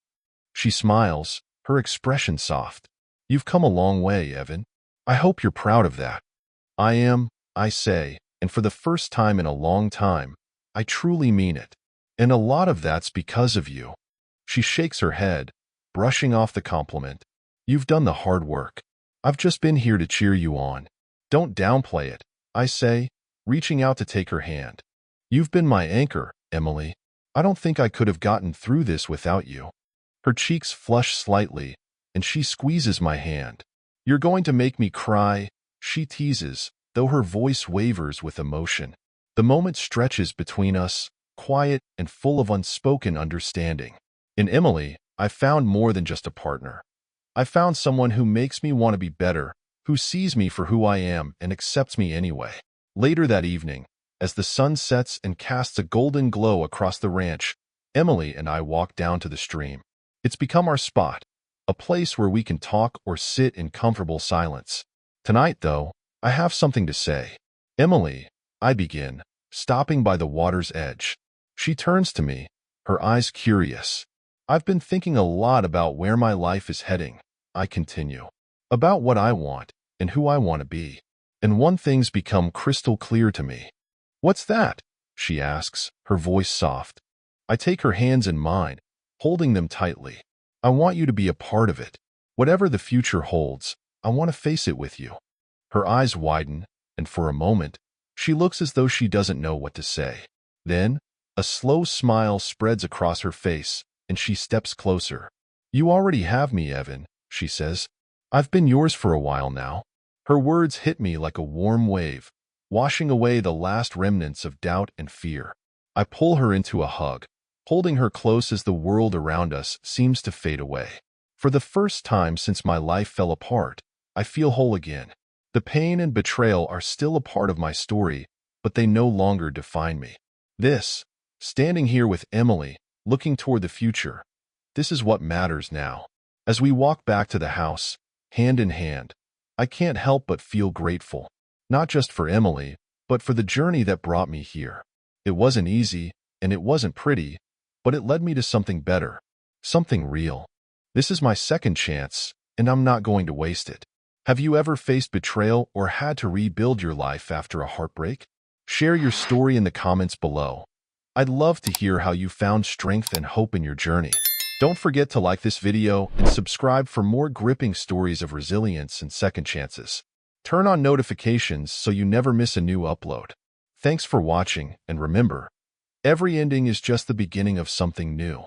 She smiles, her expression soft. "You've come a long way, Evan. I hope you're proud of that." "I am," I say, and for the first time in a long time, I truly mean it. "And a lot of that's because of you." She shakes her head, brushing off the compliment. "You've done the hard work. I've just been here to cheer you on." "Don't downplay it," I say, reaching out to take her hand. "You've been my anchor, Emily. I don't think I could have gotten through this without you." Her cheeks flush slightly, and she squeezes my hand. "You're going to make me cry," she teases, though her voice wavers with emotion. The moment stretches between us, quiet and full of unspoken understanding. In Emily, I found more than just a partner. I found someone who makes me want to be better, who sees me for who I am and accepts me anyway. Later that evening, as the sun sets and casts a golden glow across the ranch, Emily and I walk down to the stream. It's become our spot, a place where we can talk or sit in comfortable silence. Tonight, though, I have something to say. "Emily," I begin, stopping by the water's edge. She turns to me, her eyes curious. "I've been thinking a lot about where my life is heading," I continue. "About what I want and who I want to be. And one thing's become crystal clear to me." "What's that?" she asks, her voice soft. I take her hands in mine, holding them tightly. "I want you to be a part of it. Whatever the future holds, I want to face it with you." Her eyes widen, and for a moment, she looks as though she doesn't know what to say. Then, a slow smile spreads across her face, and she steps closer. "You already have me, Evan," she says. "I've been yours for a while now." Her words hit me like a warm wave, washing away the last remnants of doubt and fear. I pull her into a hug, holding her close as the world around us seems to fade away. For the first time since my life fell apart, I feel whole again. The pain and betrayal are still a part of my story, but they no longer define me. Standing here with Emily, looking toward the future, this is what matters now. As we walk back to the house, hand in hand, I can't help but feel grateful, not just for Emily, but for the journey that brought me here. It wasn't easy, and it wasn't pretty, but it led me to something better, something real. This is my second chance, and I'm not going to waste it. Have you ever faced betrayal or had to rebuild your life after a heartbreak? Share your story in the comments below. I'd love to hear how you found strength and hope in your journey. Don't forget to like this video and subscribe for more gripping stories of resilience and second chances. Turn on notifications so you never miss a new upload. Thanks for watching, and remember, every ending is just the beginning of something new.